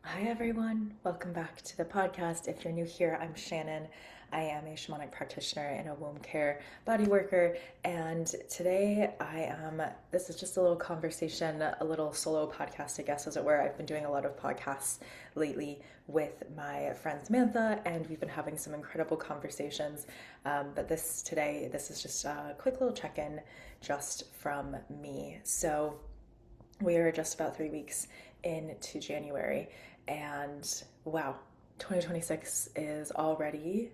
Hi, everyone. Welcome back to the podcast. If you're new here, I'm Shannon. I am a shamanic practitioner and a womb care body worker. And today this is just a little conversation, a little solo podcast, I guess, as it were. I've been doing a lot of podcasts lately with my friend Samantha, and we've been having some incredible conversations. But this is just a quick little check in just from me. So, we are just about 3 weeks into January, and wow, 2026 is already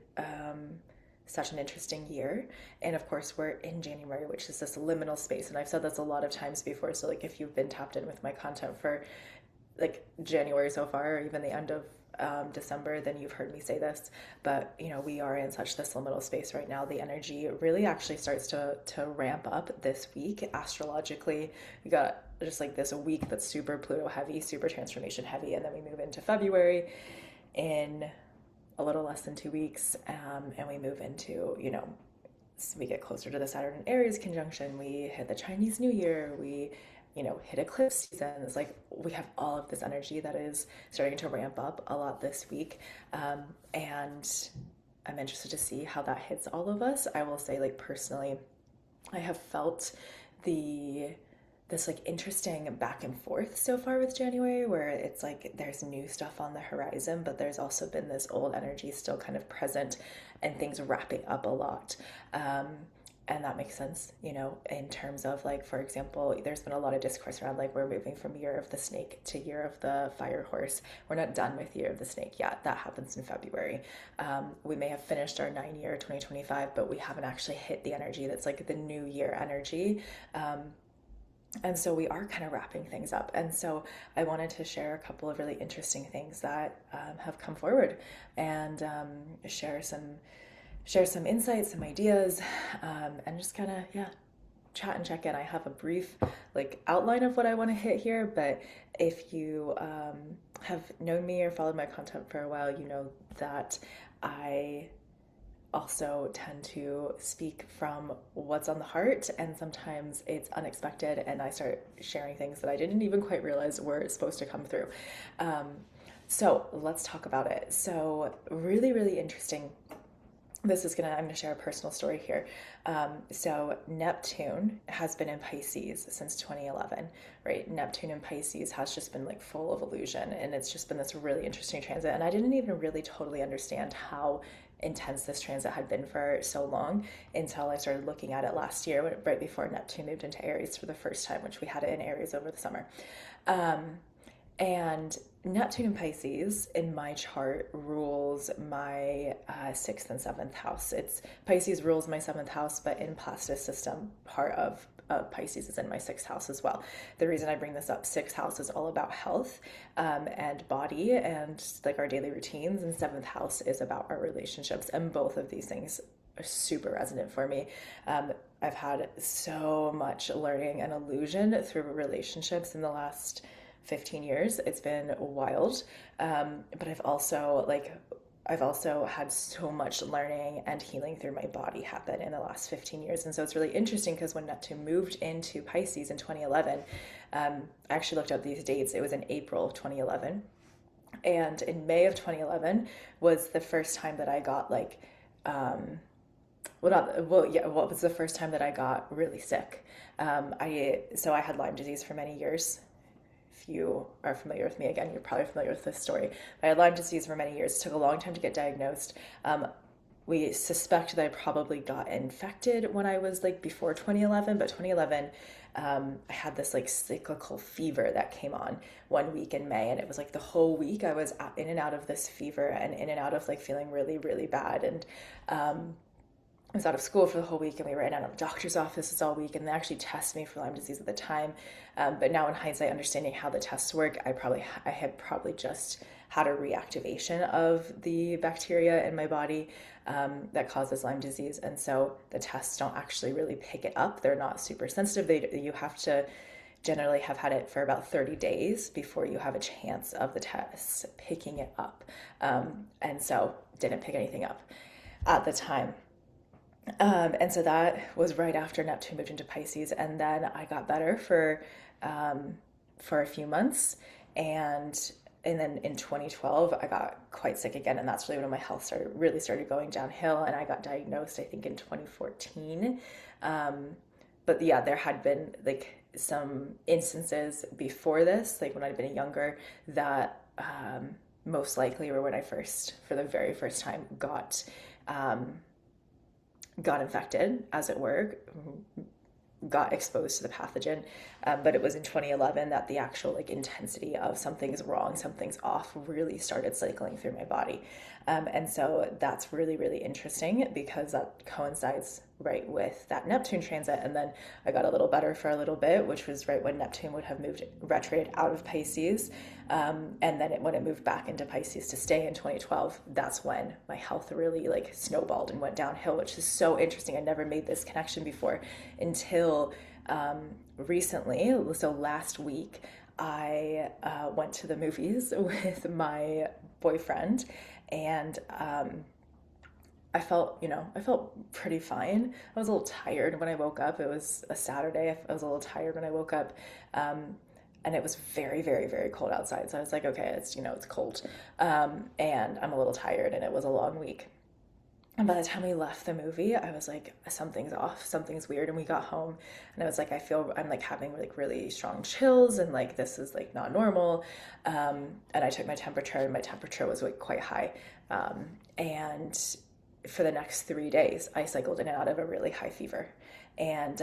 such an interesting year. And of course, we're in January, which is this liminal space. And I've said this a lot of times before. So, like, if you've been tapped in with my content for like January so far, or even the end of December, then you've heard me say this. But we are in such this liminal space right now. The energy really actually starts to ramp up this week astrologically. We got just like this week that's super Pluto heavy, super transformation heavy, and then we move into February in a little less than 2 weeks, and we move into we get closer to the Saturn and Aries conjunction. We hit the Chinese New Year. We hit eclipse season. It's like we have all of this energy that is starting to ramp up a lot this week. And I'm interested to see how that hits all of us. I will say, like, personally, I have felt the this like interesting back and forth so far with January, where it's like there's new stuff on the horizon, but there's also been this old energy still kind of present and things wrapping up a lot. And that makes sense, in terms of, like, for example, there's been a lot of discourse around, like, we're moving from Year of the Snake to Year of the Fire Horse. We're not done with Year of the Snake yet. That happens in February. We may have finished our 9 year 2025, but we haven't actually hit the energy that's like the new year energy. And so we are kind of wrapping things up. And so I wanted to share a couple of really interesting things that have come forward, and share some insights, some ideas, and just kind of, yeah, chat and check in. I have a brief like outline of what I want to hit here, but if you have known me or followed my content for a while, you know that I also tend to speak from what's on the heart, and sometimes it's unexpected and I start sharing things that I didn't even quite realize were supposed to come through. So let's talk about it. So really, really interesting. I'm gonna share a personal story here. So Neptune has been in Pisces since 2011, right? Neptune in Pisces has just been like full of illusion, and it's just been this really interesting transit. And I didn't even really totally understand how intense this transit had been for so long until I started looking at it last year, right before Neptune moved into Aries for the first time, which we had it in Aries over the summer. And Neptune in Pisces in my chart rules my sixth and seventh house. It's Pisces rules my seventh house, but in plastic system, part of Pisces is in my sixth house as well. The reason I bring this up, sixth house is all about health and body and like our daily routines, and seventh house is about our relationships. And both of these things are super resonant for me. I've had so much learning and illusion through relationships in the last 15 years. It's been wild. But I've also had so much learning and healing through my body happen in the last 15 years. And so it's really interesting because when Neptune moved into Pisces in 2011, I actually looked up these dates. It was in April of 2011. And in May of 2011 was the first time that I got like, what was the first time that I got really sick? I had Lyme disease for many years. If you are familiar with me, again, you're probably familiar with this story. I had Lyme disease for many years. It took a long time to get diagnosed. We suspect that I probably got infected when I was like before 2011, but 2011, I had this like cyclical fever that came on one week in May, and it was like the whole week I was in and out of this fever and in and out of like feeling really, really bad. And I was out of school for the whole week, and we were in and out of doctor's offices all week, and they actually tested me for Lyme disease at the time. But now in hindsight, understanding how the tests work, I had probably just had a reactivation of the bacteria in my body that causes Lyme disease. And so the tests don't actually really pick it up. They're not super sensitive. You have to generally have had it for about 30 days before you have a chance of the tests picking it up. And so didn't pick anything up at the time. And so that was right after Neptune moved into Pisces, and then I got better for a few months, and And then in 2012, I got quite sick again, and that's really when my health started going downhill. And I got diagnosed, I think, in 2014. But yeah, there had been like some instances before this, like when I'd been younger, that most likely were when I first, for the very first time, um, got infected, as it were, got exposed to the pathogen. But it was in 2011 that the actual like intensity of something's wrong, something's off really started cycling through my body. And so that's really, really interesting because that coincides right with that Neptune transit. And then I got a little better for a little bit, which was right when Neptune would have moved retrograde out of Pisces. And then when it moved back into Pisces to stay in 2012, that's when my health really like snowballed and went downhill, which is so interesting. I never made this connection before until recently. So last week, I went to the movies with my boyfriend, and I felt pretty fine. I was a little tired when I woke up. It was a Saturday. I was a little tired when I woke up. And it was very, very, very cold outside. So I was like, okay, it's cold. And I'm a little tired, and it was a long week. And by the time we left the movie, I was like, something's off, something's weird. And we got home, and I was like, I'm like having like really strong chills, and like this is like not normal. And I took my temperature, and my temperature was like quite high. And for the next 3 days, I cycled in and out of a really high fever. And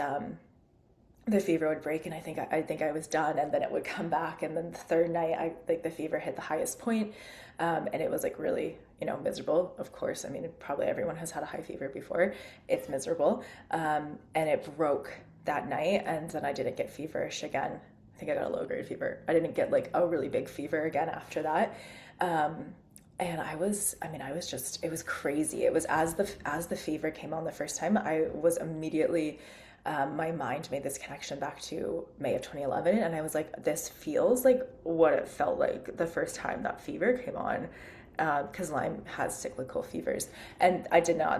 the fever would break, and I think I was done, and then it would come back. And then the third night, the fever hit the highest point, and it was like really, miserable. Of course, I mean, probably everyone has had a high fever before. It's miserable, and it broke that night, and then I didn't get feverish again. I think I got a low grade fever. I didn't get like a really big fever again after that. And it was crazy. It was as the fever came on the first time, I was immediately. My mind made this connection back to May of 2011, and I was like, this feels like what it felt like the first time that fever came on, because Lyme has cyclical fevers, and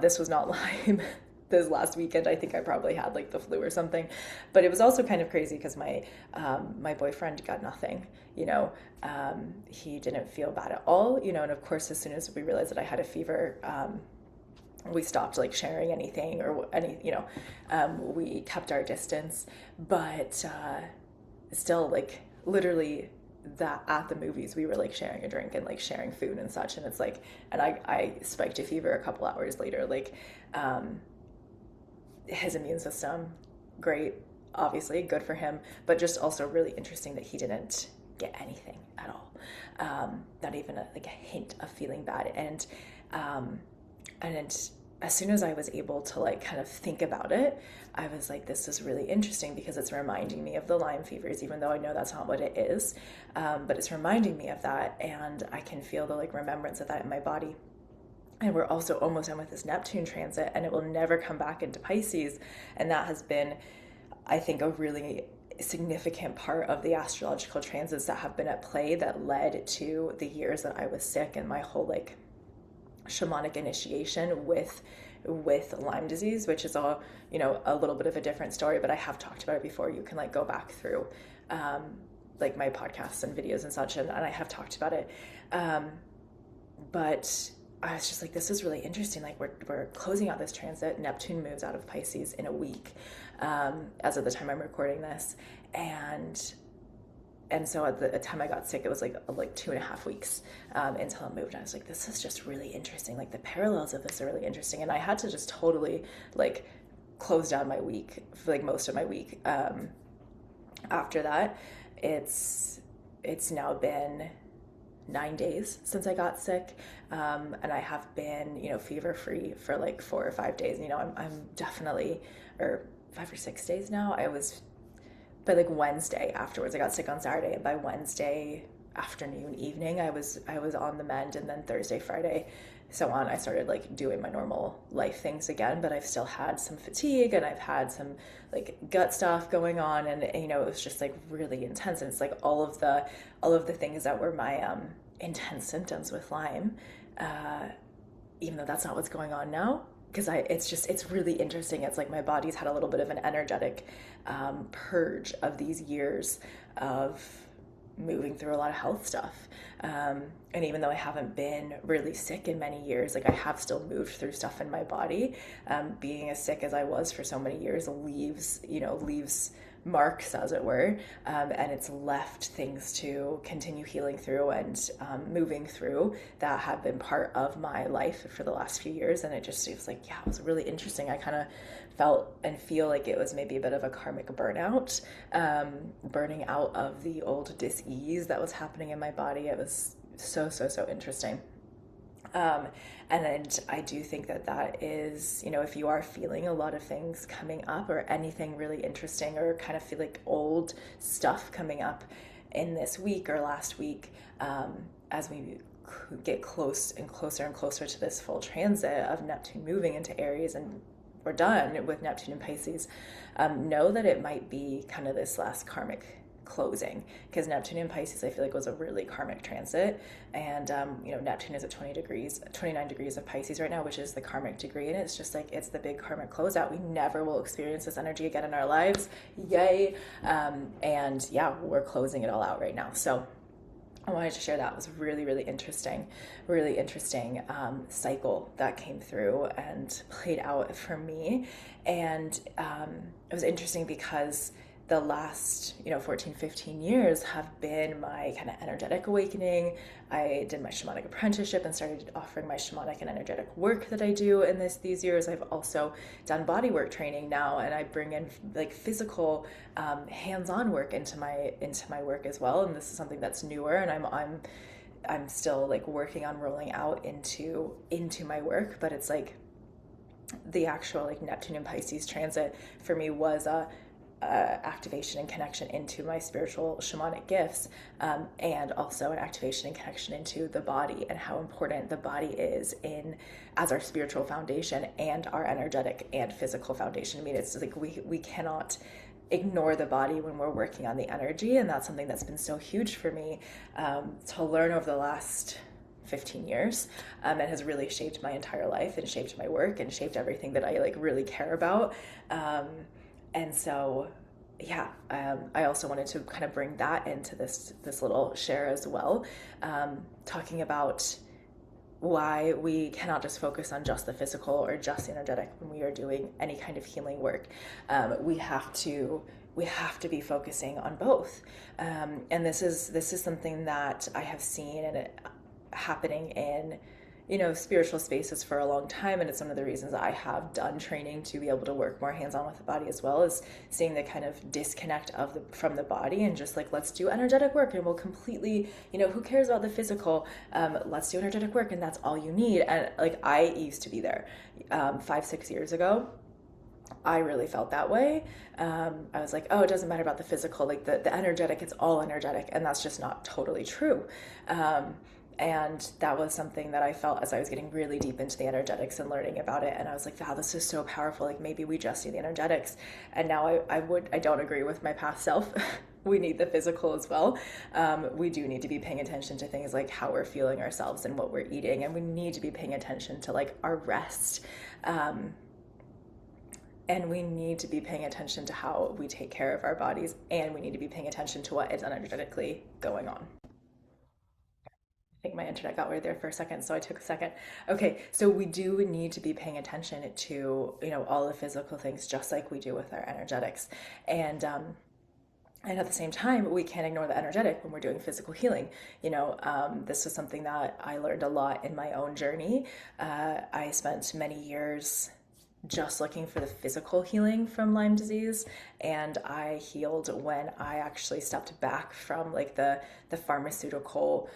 this was not Lyme. This last weekend, I think I probably had like the flu or something, but it was also kind of crazy because my boyfriend got nothing, he didn't feel bad at all, and of course, as soon as we realized that I had a fever, we stopped like sharing anything or we kept our distance, but still, like, literally that at the movies we were like sharing a drink and like sharing food and such, and it's like, and I spiked a fever a couple hours later. Like, his immune system, great, obviously good for him, but just also really interesting that he didn't get anything at all, not even a hint of feeling bad. And as soon as I was able to like kind of think about it, I was like, this is really interesting because it's reminding me of the Lyme fevers, even though I know that's not what it is. But it's reminding me of that, and I can feel the like remembrance of that in my body. And we're also almost done with this Neptune transit, and it will never come back into Pisces. And that has been, I think, a really significant part of the astrological transits that have been at play that led to the years that I was sick and my whole like shamanic initiation with Lyme disease, which is a little bit of a different story, but I have talked about it before. You can like go back through like my podcasts and videos and such, and I have talked about it. But I was just like, this is really interesting. Like we're closing out this transit. Neptune moves out of Pisces in a week, as of the time I'm recording this, and so at the time I got sick, it was like 2.5 weeks until it moved. And I was like, this is just really interesting. Like the parallels of this are really interesting. And I had to just totally like close down my week, for like most of my week. After that, it's now been 9 days since I got sick. And I have been, fever free for like 4 or 5 days. I'm definitely, or 5 or 6 days now. By like Wednesday afterwards, I got sick on Saturday, and by Wednesday afternoon, evening, I was on the mend, and then Thursday, Friday, so on, I started like doing my normal life things again, but I've still had some fatigue, and I've had some like gut stuff going on, and it was just like really intense, and it's like all of the things that were my intense symptoms with Lyme, even though that's not what's going on now. Because it's really interesting. It's like my body's had a little bit of an energetic purge of these years of moving through a lot of health stuff. And even though I haven't been really sick in many years, like I have still moved through stuff in my body. Being as sick as I was for so many years leaves marks, as it were, and it's left things to continue healing through and moving through that have been part of my life for the last few years. And it just feels like, yeah, it was really interesting. I kind of felt and feel like it was maybe a bit of a karmic burnout, burning out of the old dis-ease that was happening in my body. It was so interesting. Um, and I do think that that is, if you are feeling a lot of things coming up or anything really interesting or kind of feel like old stuff coming up in this week or last week, as we get close and closer to this full transit of Neptune moving into Aries, and we're done with Neptune and Pisces, know that it might be kind of this last karmic closing, because Neptune in Pisces I feel like was a really karmic transit, and Neptune is at 29 degrees of Pisces right now, which is the karmic degree, and it's just like it's the big karmic closeout. We never will experience this energy again in our lives, yay. And yeah, we're closing it all out right now. So I wanted to share that. It was really interesting, cycle that came through and played out for me. And it was interesting because the last 14 15 years have been my kind of energetic awakening. I did my shamanic apprenticeship and started offering my shamanic and energetic work that I do in these years. I've also done body work training now, and I bring in like physical hands-on work into my work as well. And this is something that's newer, and I'm still like working on rolling out into my work. But it's like the actual like Neptune and Pisces transit for me was a activation and connection into my spiritual shamanic gifts, and also an activation and connection into the body and how important the body is as our spiritual foundation and our energetic and physical foundation. I mean, it's like we cannot ignore the body when we're working on the energy, and that's something that's been so huge for me to learn over the last 15 years. It has really shaped my entire life and shaped my work and shaped everything that I like really care about. And so, yeah, I also wanted to kind of bring that into this little share as well, talking about why we cannot just focus on just the physical or just the energetic when we are doing any kind of healing work. We have to be focusing on both. And this is something that I have seen and it happening in spiritual spaces for a long time, and it's one of the reasons I have done training to be able to work more hands-on with the body as well, is seeing the kind of disconnect from the body and just like, let's do energetic work and we'll completely, who cares about the physical, let's do energetic work and that's all you need. And like I used to be there 5-6 years ago. I really felt that way. I was like, oh, it doesn't matter about the physical, like the energetic, it's all energetic, and that's just not totally true. And that was something that I felt as I was getting really deep into the energetics and learning about it. And I was like, wow, this is so powerful. Like maybe we just need the energetics. And now I don't agree with my past self. We need the physical as well. We do need to be paying attention to things like how we're feeling ourselves and what we're eating. And we need to be paying attention to like our rest. And we need to be paying attention to how we take care of our bodies. And we need to be paying attention to what is energetically going on. I think my internet got weird there for a second, so I took a second. Okay, so we do need to be paying attention to, all the physical things just like we do with our energetics. And at the same time, we can't ignore the energetic when we're doing physical healing. This was something that I learned a lot in my own journey. I spent many years just looking for the physical healing from Lyme disease, and I healed when I actually stepped back from like the pharmaceutical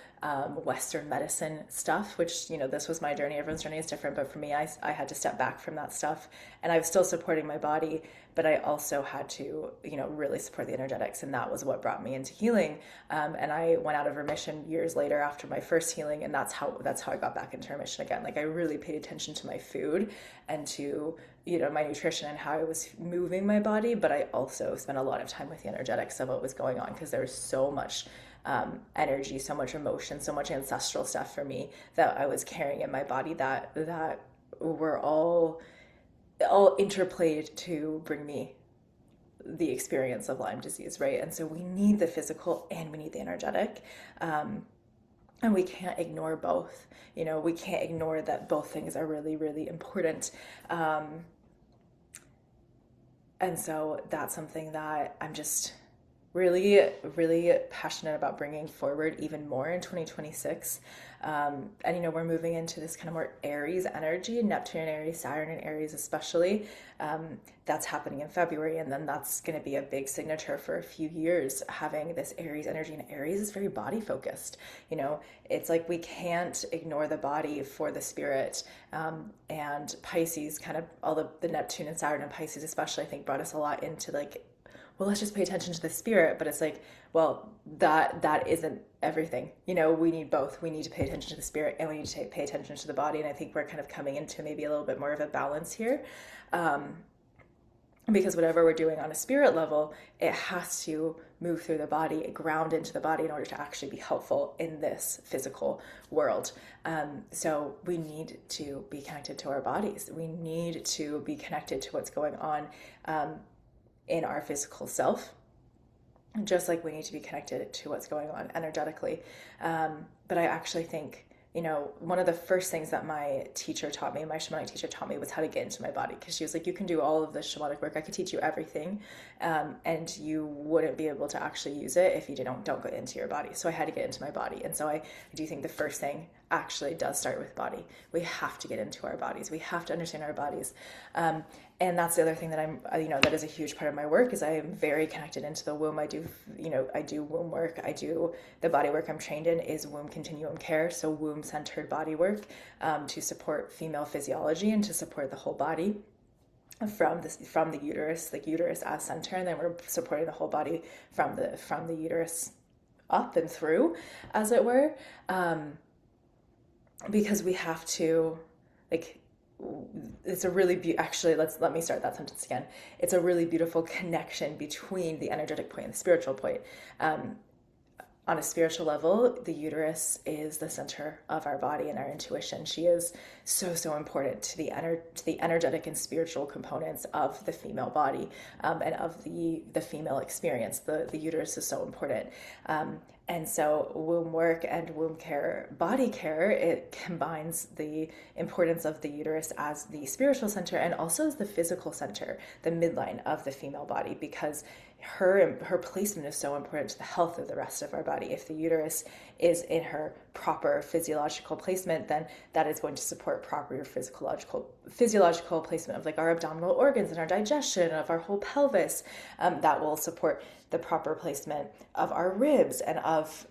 Western medicine stuff, which this was my journey. Everyone's journey is different, but for me, I had to step back from that stuff, and I was still supporting my body, but I also had to really support the energetics, and that was what brought me into healing. And I went out of remission years later after my first healing, and that's how I got back into remission again. Like I really paid attention to my food and to my nutrition and how I was moving my body, but I also spent a lot of time with the energetics of what was going on, because there was so much energy, so much emotion, so much ancestral stuff for me that I was carrying in my body that were all interplayed to bring me the experience of Lyme disease, right? And so we need the physical and we need the energetic. And we can't ignore both. We can't ignore that both things are really, really important. And so that's something that I'm just really, really passionate about bringing forward even more in 2026. And we're moving into this kind of more Aries energy, Neptune and Aries, Saturn and Aries especially. That's happening in February, and then that's going to be a big signature for a few years, having this Aries energy. And Aries is very body focused. It's like we can't ignore the body for the spirit. And Pisces, kind of all the Neptune and Saturn and Pisces especially, I think brought us a lot into like, well, let's just pay attention to the spirit. But it's like, well, that isn't everything. We need both. We need to pay attention to the spirit and we need to pay attention to the body. And I think we're kind of coming into maybe a little bit more of a balance here. Because whatever we're doing on a spirit level, it has to move through the body, ground into the body in order to actually be helpful in this physical world. So we need to be connected to our bodies. We need to be connected to what's going on in our physical self, just like we need to be connected to what's going on energetically. But I actually think, one of the first things that my teacher taught me, my shamanic teacher taught me, was how to get into my body. Because she was like, you can do all of this shamanic work. I could teach you everything. And you wouldn't be able to actually use it if you don't go into your body. So I had to get into my body. And so I do think the first thing actually does start with body. We have to get into our bodies. We have to understand our bodies. And that's the other thing that that is a huge part of my work, is I am very connected into the womb. I do womb work. I do the body work I'm trained in is womb continuum care. So womb centered body work, to support female physiology and to support the whole body from the uterus, like uterus as center. And then we're supporting the whole body from the uterus up and through, as it were. Because we have to, it's a really actually, let me start that sentence again. It's a really beautiful connection between the energetic point and the spiritual point. On a spiritual level, the uterus is the center of our body and our intuition. She is so, so important to the energetic and spiritual components of the female body, and of the female experience. The uterus is so important. And so womb work and womb care, body care, it combines the importance of the uterus as the spiritual center and also as the physical center, the midline of the female body, because her placement is so important to the health of the rest of our body. If the uterus is in her proper physiological placement, then that is going to support proper physiological placement of like our abdominal organs and our digestion, of our whole pelvis. That will support the proper placement of our ribs and of,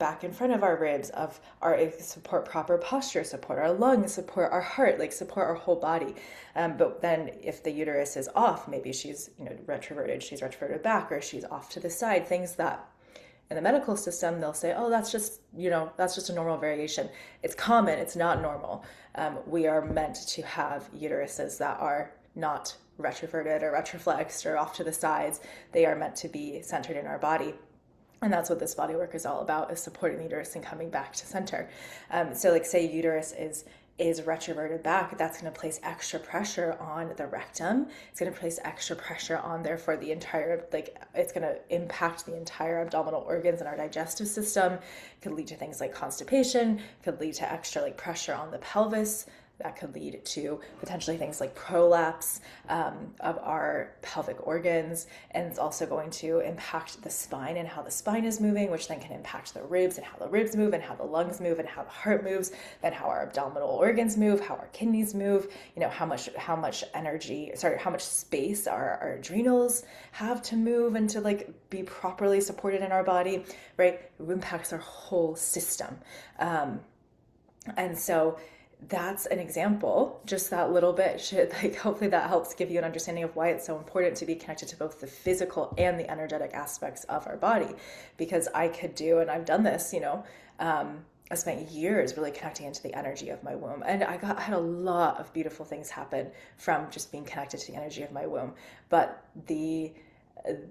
back in front of our ribs, of our support proper posture, support our lungs, support our heart, support our whole body. But then if the uterus is off, maybe she's, retroverted back, or she's off to the side, things that in the medical system, they'll say, oh, that's just a normal variation. It's common. It's not normal. We are meant to have uteruses that are not retroverted or retroflexed or off to the sides. They are meant to be centered in our body. And that's what this body work is all about, is supporting the uterus and coming back to center. So say uterus is retroverted back, that's going to place extra pressure on the rectum. It's going to place extra pressure on, therefore, the entire, it's going to impact the entire abdominal organs and our digestive system. It could lead to things like constipation, could lead to extra pressure on the pelvis. That could lead to potentially things like prolapse of our pelvic organs. And it's also going to impact the spine and how the spine is moving, which then can impact the ribs and how the ribs move and how the lungs move and how the heart moves, then how our abdominal organs move, how our kidneys move, how much space our adrenals have to move and to be properly supported in our body, right? It impacts our whole system. And so that's an example, just that little bit should hopefully that helps give you an understanding of why it's so important to be connected to both the physical and the energetic aspects of our body. Because I could do, and I've done this, I spent years really connecting into the energy of my womb, and I had a lot of beautiful things happen from just being connected to the energy of my womb. But the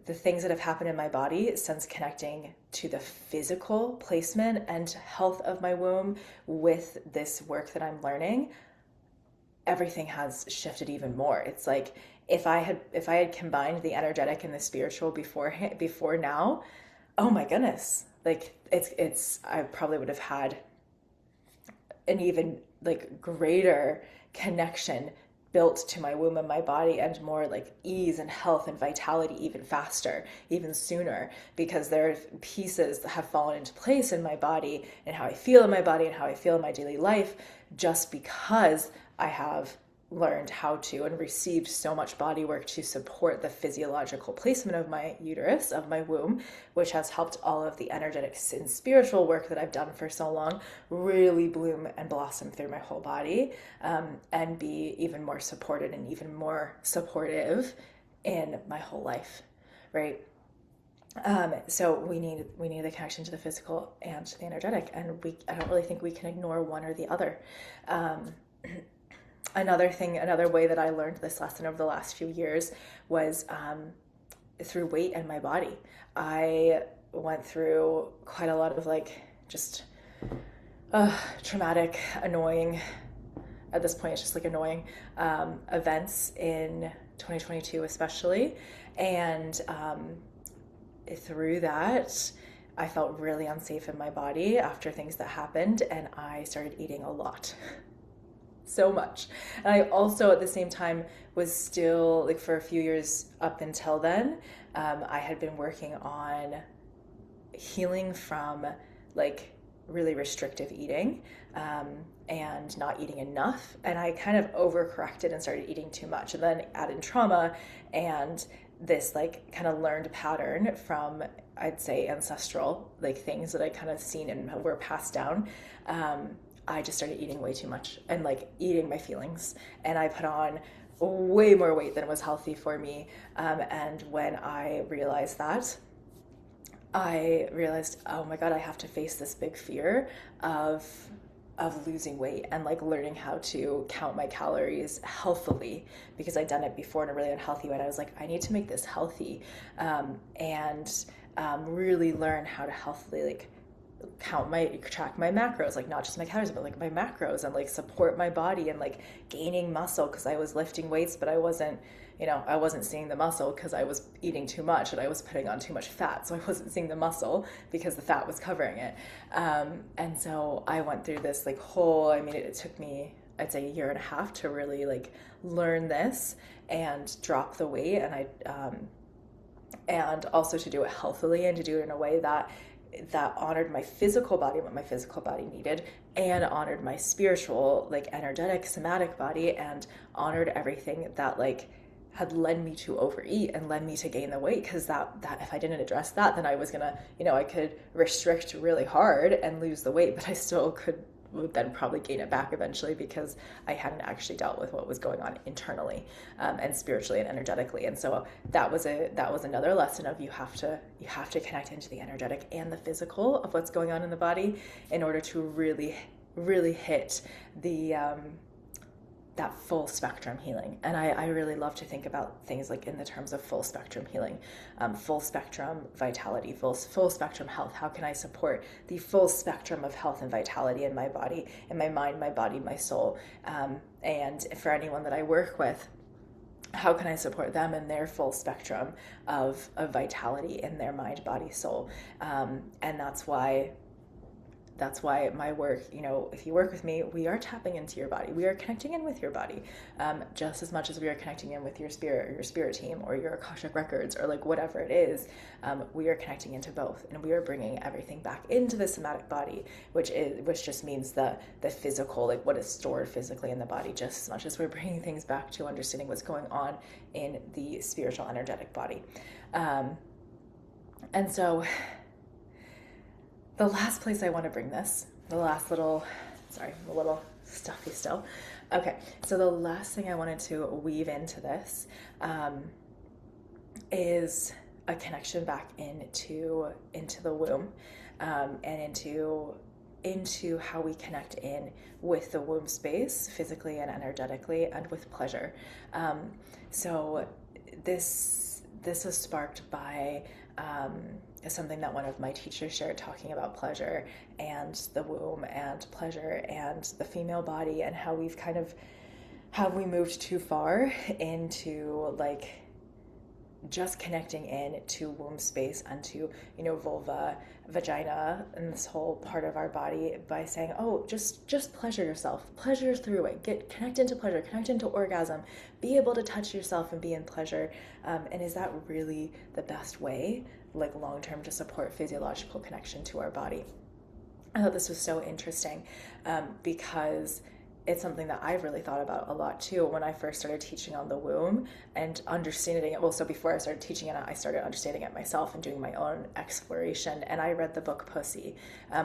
things that have happened in my body since connecting to the physical placement and health of my womb with this work that I'm learning, everything has shifted even more. It's if I had combined the energetic and the spiritual before now, oh my goodness, like it's I probably would have had an even like greater connection built to my womb and my body, and more like ease and health and vitality even faster, even sooner, because there are pieces that have fallen into place in my body and how I feel in my body and how I feel in my daily life, just because I have learned how to and received so much body work to support the physiological placement of my uterus, of my womb, which has helped all of the energetic and spiritual work that I've done for so long really bloom and blossom through my whole body, and be even more supported and even more supportive in my whole life, right? So we need the connection to the physical and to the energetic, and I don't really think we can ignore one or the other. Another way that I learned this lesson over the last few years was through weight and my body. I went through quite a lot of like just traumatic, annoying, at this point it's just like annoying events in 2022 especially. And through that, I felt really unsafe in my body after things that happened, and I started eating a lot. So much. And I also at the same time was still like, for a few years up until then, I had been working on healing from like really restrictive eating, and not eating enough, and I kind of overcorrected and started eating too much, and then added trauma and this like kind of learned pattern from, I'd say, ancestral like things that I kind of seen and were passed down. I just started eating way too much and like eating my feelings, and I put on way more weight than was healthy for me. And when I realized that, I realized, oh my God, I have to face this big fear of losing weight and like learning how to count my calories healthily, because I'd done it before in a really unhealthy way. And I was like, I need to make this healthy, and really learn how to healthily like track my macros, like not just my calories, but like my macros, and like support my body and like gaining muscle, because I was lifting weights, but I wasn't seeing the muscle because I was eating too much and I was putting on too much fat. So I wasn't seeing the muscle because the fat was covering it. And so I went through this like whole, it took me, I'd say, a year and a half to really like learn this and drop the weight. And also to do it healthily and to do it in a way that honored my physical body, what my physical body needed, and honored my spiritual, like energetic, somatic body, and honored everything that like had led me to overeat and led me to gain the weight. Because that if I didn't address that, then I was gonna, I could restrict really hard and lose the weight, but I still would then probably gain it back eventually, because I hadn't actually dealt with what was going on internally, and spiritually and energetically. And so that was another lesson of you have to connect into the energetic and the physical of what's going on in the body in order to really, really hit the that full spectrum healing. And I really love to think about things like in the terms of full spectrum healing, full spectrum vitality, full spectrum health. How can I support the full spectrum of health and vitality in my body, in my mind, my body, my soul? And for anyone that I work with, how can I support them in their full spectrum of vitality in their mind, body, soul? And that's why my work, if you work with me, we are tapping into your body. We are connecting in with your body, just as much as we are connecting in with your spirit, or your spirit team, or your Akashic records, or like whatever it is. We are connecting into both, and we are bringing everything back into the somatic body, which just means the physical, like what is stored physically in the body, just as much as we're bringing things back to understanding what's going on in the spiritual, energetic body. And so the last place I want to bring this, I'm a little stuffy still. Okay, so the last thing I wanted to weave into this is a connection back into the womb, and into how we connect in with the womb space, physically and energetically, and with pleasure. So this was sparked by something that one of my teachers shared, talking about pleasure and the womb and pleasure and the female body, and how we've kind of have we moved too far into like just connecting in to womb space and to, vulva, vagina, and this whole part of our body by saying, oh, just pleasure yourself, pleasure through it, get connect into pleasure, connect into orgasm, be able to touch yourself and be in pleasure. And is that really the best way, like long term, to support physiological connection to our body? I thought this was so interesting, because it's something that I've really thought about a lot too. When I first started teaching on the womb and understanding it, well, so before I started teaching it, I started understanding it myself and doing my own exploration. And I read the book Pussy,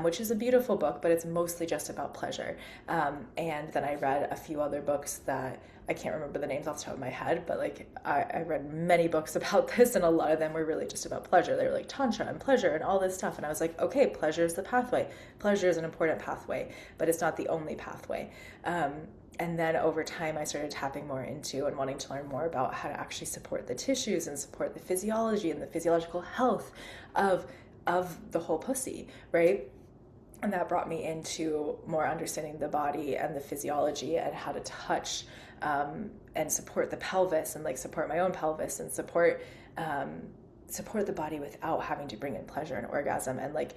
which is a beautiful book, but it's mostly just about pleasure. And then I read a few other books that I can't remember the names off the top of my head, but like I read many books about this, and a lot of them were really just about pleasure. They were like tantra and pleasure and all this stuff. And I was like, okay, pleasure is the pathway. Pleasure is an important pathway, but it's not the only pathway. And then over time, I started tapping more into and wanting to learn more about how to actually support the tissues and support the physiology and the physiological health of the whole pussy, right? And that brought me into more understanding the body and the physiology and how to touch, and support the pelvis, and like support my own pelvis, and support the body without having to bring in pleasure and orgasm. And like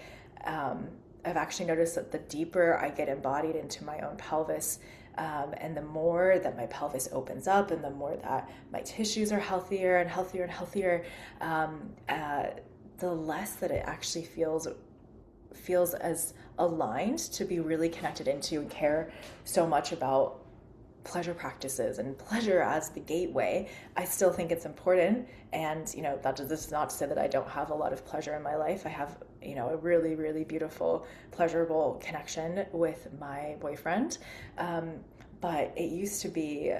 I've actually noticed that the deeper I get embodied into my own pelvis, and the more that my pelvis opens up, and the more that my tissues are healthier and healthier and healthier, the less that it actually feels as aligned to be really connected into and care so much about pleasure practices and pleasure as the gateway. I still think it's important, and this is not to say that I don't have a lot of pleasure in my life. I have a really, really beautiful, pleasurable connection with my boyfriend, but it used to be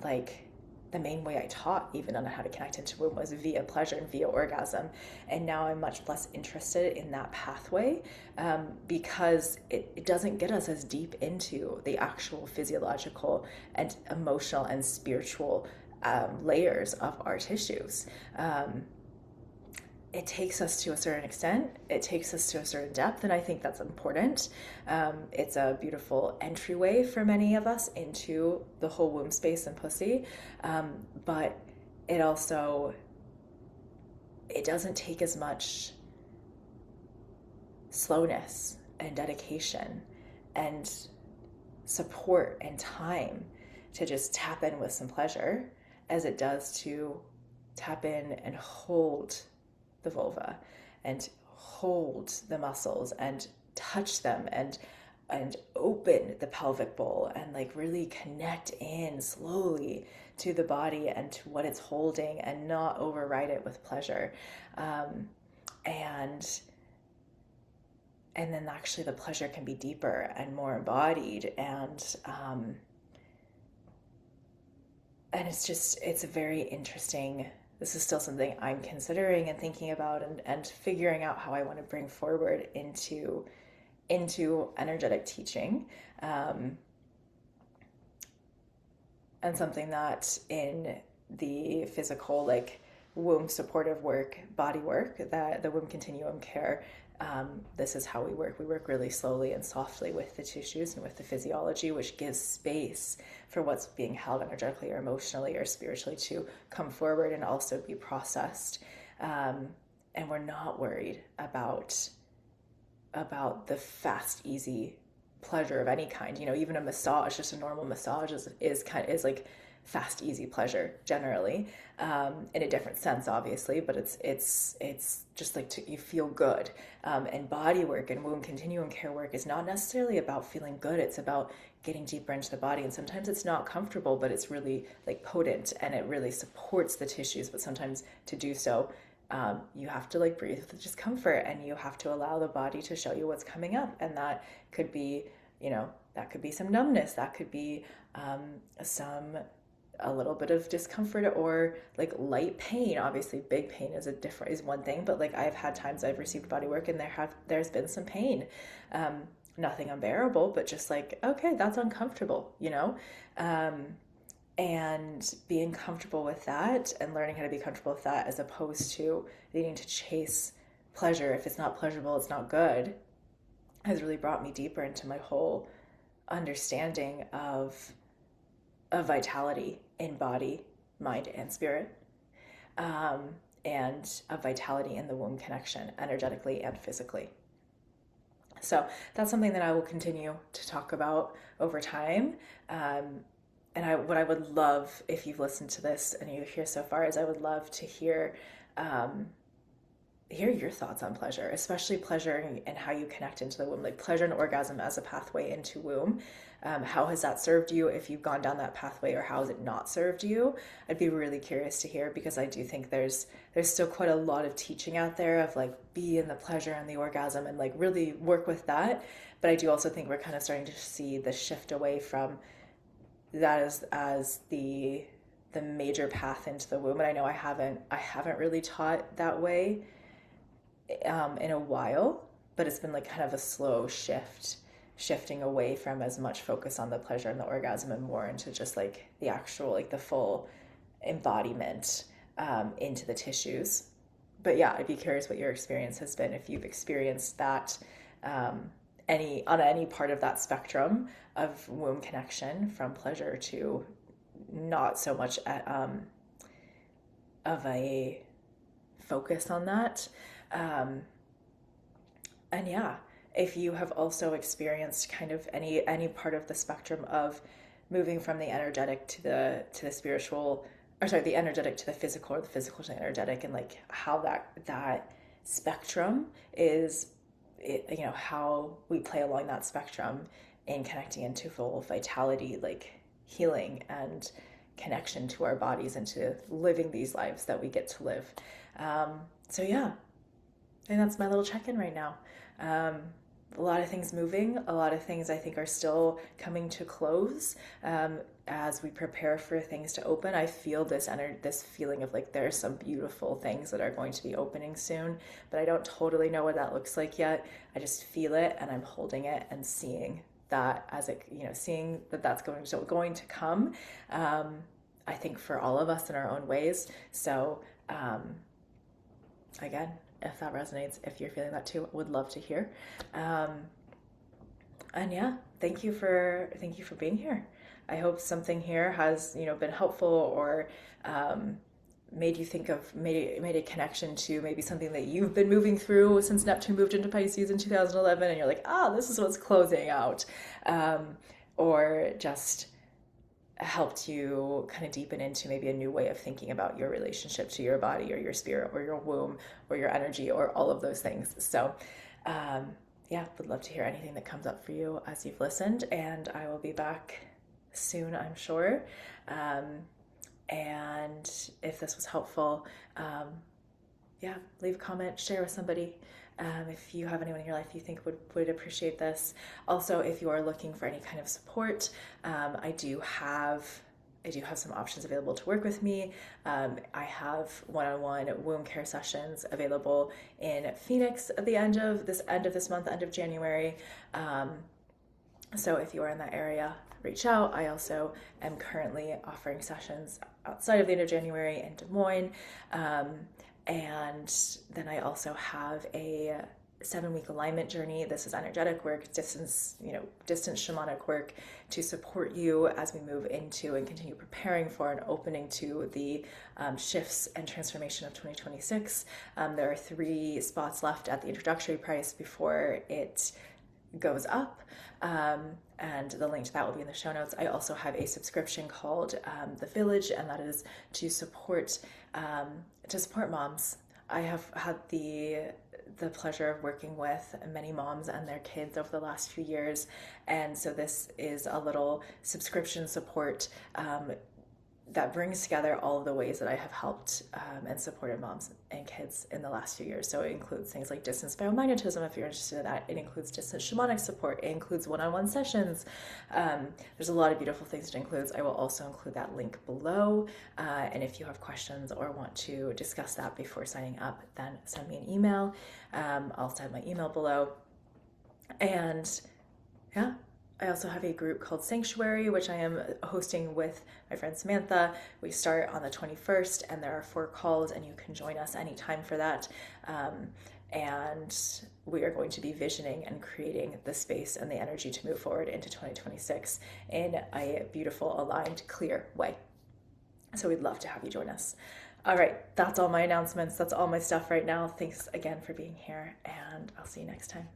like the main way I taught even on how to connect into womb was via pleasure and via orgasm. And now I'm much less interested in that pathway, because it doesn't get us as deep into the actual physiological and emotional and spiritual layers of our tissues. It takes us to a certain extent, it takes us to a certain depth, and I think that's important. It's a beautiful entryway for many of us into the whole womb space and pussy, but it doesn't take as much slowness and dedication and support and time to just tap in with some pleasure as it does to tap in and hold the vulva and hold the muscles and touch them and open the pelvic bowl and like really connect in slowly to the body and to what it's holding, and not override it with pleasure. And then actually the pleasure can be deeper and more embodied, and it's a very interesting. This is still something I'm considering and thinking about and figuring out how I want to bring forward into energetic teaching, and something that in the physical, like womb supportive work, body work, that the womb continuum care, this is how we work. We work really slowly and softly with the tissues and with the physiology, which gives space for what's being held energetically or emotionally or spiritually to come forward and also be processed. And we're not worried about the fast, easy pleasure of any kind. Even a massage, just a normal massage is like fast, easy pleasure generally, in a different sense, obviously, but it's just like you feel good. And body work and womb continuum care work is not necessarily about feeling good. It's about getting deeper into the body. And sometimes it's not comfortable, but it's really like potent, and it really supports the tissues. But sometimes to do so, you have to like breathe with discomfort, and you have to allow the body to show you what's coming up. And that could be, some numbness, that could be a little bit of discomfort or like light pain. Obviously big pain is one thing, but like I've had times I've received body work and there's been some pain, nothing unbearable, but just like, okay, that's uncomfortable, and being comfortable with that and learning how to be comfortable with that, as opposed to needing to chase pleasure. If it's not pleasurable, it's not good, has really brought me deeper into my whole understanding of of vitality in body, mind, and spirit, um, and of vitality in the womb connection, energetically and physically. So that's something that I will continue to talk about over time. What I would love, if you've listened to this and you're here so far, is I would love to um, hear your thoughts on pleasure, especially pleasure and how you connect into the womb, like pleasure and orgasm as a pathway into womb. How has that served you if you've gone down that pathway, or how has it not served you? I'd be really curious to hear, because I do think there's still quite a lot of teaching out there of like be in the pleasure and the orgasm and like really work with that. But I do also think we're kind of starting to see the shift away from that as the major path into the womb. And I know I haven't really taught that way in a while, but it's been like kind of a slow shifting away from as much focus on the pleasure and the orgasm and more into just like the actual, like the full embodiment into the tissues. But yeah, I'd be curious what your experience has been, if you've experienced that on any part of that spectrum of womb connection, from pleasure to not so much of a focus on that. And yeah, if you have also experienced kind of any part of the spectrum of moving from the energetic to the spiritual, or sorry, the energetic to the physical, or the physical to the energetic, and like how that spectrum is, how we play along that spectrum in connecting into full vitality, like healing and connection to our bodies and to living these lives that we get to live. So yeah, and that's my little check-in right now. A lot of things moving, a lot of things I think are still coming to close. As we prepare for things to open, I feel this feeling of like there's some beautiful things that are going to be opening soon, but I don't totally know what that looks like yet. I just feel it, and I'm holding it and seeing that as it, seeing that that's going to come. I think for all of us in our own ways. So again, if that resonates, if you're feeling that too, would love to hear. And yeah, thank you for being here. I hope something here has been helpful, or made you think of, made a connection to maybe something that you've been moving through since Neptune moved into Pisces in 2011, and you're like, this is what's closing out, or just helped you kind of deepen into maybe a new way of thinking about your relationship to your body or your spirit or your womb or your energy or all of those things. So yeah, would love to hear anything that comes up for you as you've listened, and I will be back soon, I'm sure. And if this was helpful, yeah, leave a comment, share with somebody. If you have anyone in your life you think would appreciate this. Also, if you are looking for any kind of support, I do have some options available to work with me. I have one-on-one womb care sessions available in Phoenix at the end of this month, end of January. So if you are in that area, reach out. I also am currently offering sessions outside of the end of January in Des Moines. And then I also have a 7-week alignment journey. This is energetic work, distance shamanic work to support you as we move into and continue preparing for an opening to the shifts and transformation of 2026. There are 3 spots left at the introductory price before it goes up. And the link to that will be in the show notes. I also have a subscription called The Village, and that is to support moms. I have had the pleasure of working with many moms and their kids over the last few years, and so this is a little subscription support that brings together all of the ways that I have helped and supported moms and kids in the last few years. So it includes things like distance biomagnetism, if you're interested in that. It includes distance shamanic support. It includes one-on-one sessions. There's a lot of beautiful things it includes. I will also include that link below. And if you have questions or want to discuss that before signing up, then send me an email. I'll send my email below. And yeah, I also have a group called Sanctuary, which I am hosting with my friend Samantha. We start on the 21st, and there are 4 calls, and you can join us anytime for that. And we are going to be visioning and creating the space and the energy to move forward into 2026 in a beautiful, aligned, clear way. So we'd love to have you join us. All right, that's all my announcements. That's all my stuff right now. Thanks again for being here, and I'll see you next time.